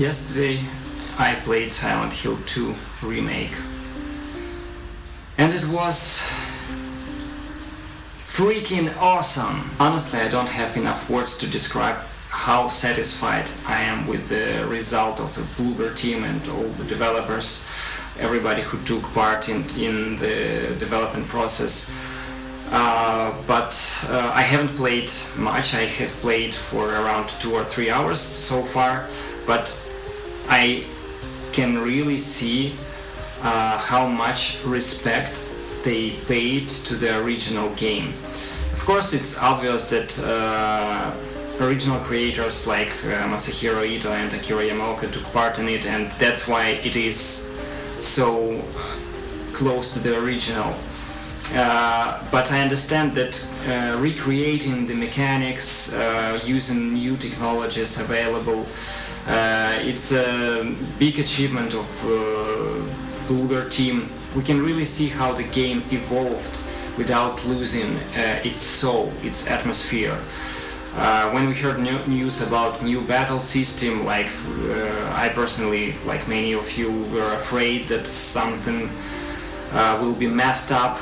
Yesterday I played Silent Hill 2 Remake, and it was freaking awesome. Honestly, I don't have enough words to describe how satisfied I am with the result of the Bluebird team and all the developers, everybody who took part in the development process. But I haven't played much. I have played for around 2 or 3 hours so far, but I can really see how much respect they paid to the original game. Of course, it's obvious that original creators like Masahiro Ito and Akira Yamaoka took part in it, and that's why it is so close to the original. But I understand that recreating the mechanics, using new technologies available, it's a big achievement of Bluebird team. We can really see how the game evolved without losing its soul, its atmosphere. When we heard news about new battle system, like I personally, like many of you, were afraid that something will be messed up,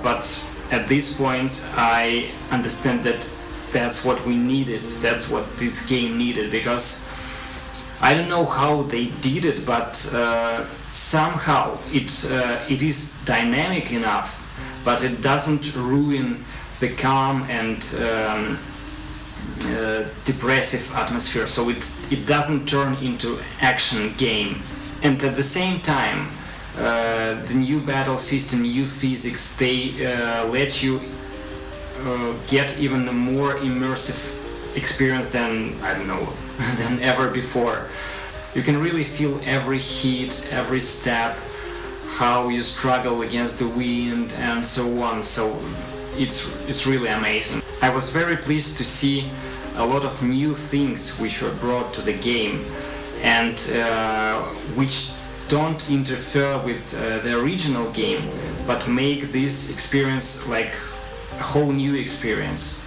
but at this point I understand that that's what we needed, that's what this game needed, because I don't know how they did it, but somehow it is dynamic enough, but it doesn't ruin the calm and depressive atmosphere, so it doesn't turn into action game. And at the same time, the new battle system, new physics, they let you get even a more immersive experience than, I don't know, than ever before. You can really feel every hit, every step, how you struggle against the wind and so on. So it's really amazing. I was very pleased to see a lot of new things which were brought to the game, and which don't interfere with the original game, but make this experience like a whole new experience,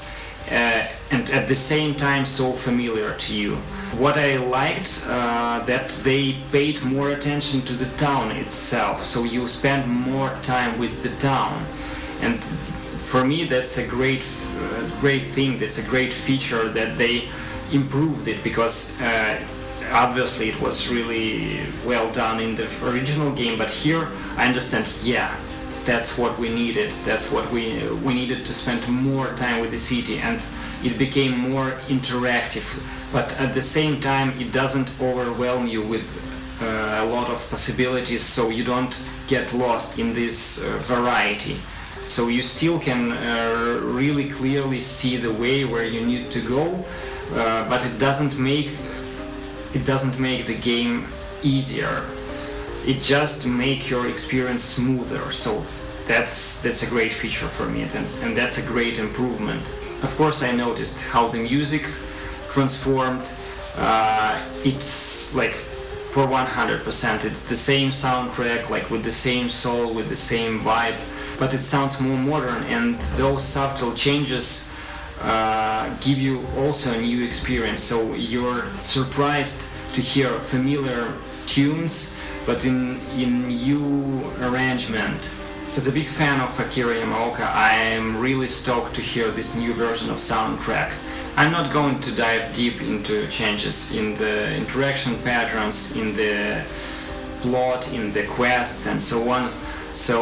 and at the same time so familiar to you. What I liked, that they paid more attention to the town itself, so you spend more time with the town, and for me that's a great thing. That's a great feature that they improved it, because obviously it was really well done in the original game, but here I understand, yeah, that's what we needed. That's what we needed to spend more time with the city, and it became more interactive, but at the same time it doesn't overwhelm you with a lot of possibilities, so you don't get lost in this variety. So you still can really clearly see the way where you need to go, but it doesn't make the game easier. It just makes your experience smoother. So that's a great feature for me, and that's a great improvement. Of course, I noticed how the music transformed. It's like for 100%, it's the same soundtrack, like with the same soul, with the same vibe, but it sounds more modern, and those subtle changes give you also a new experience. So you're surprised to hear familiar tunes, but in new arrangement. As a big fan of Akira Yamaoka, I am really stoked to hear this new version of soundtrack. I'm not going to dive deep into changes in the interaction patterns, in the plot, in the quests and so on. So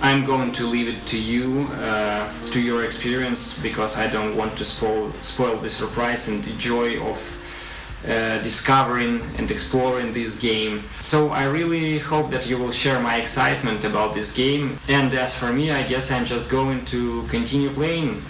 I'm going to leave it to you, to your experience, because I don't want to spoil the surprise and the joy of discovering and exploring this game. So I really hope that you will share my excitement about this game, and as for me, I guess I'm just going to continue playing.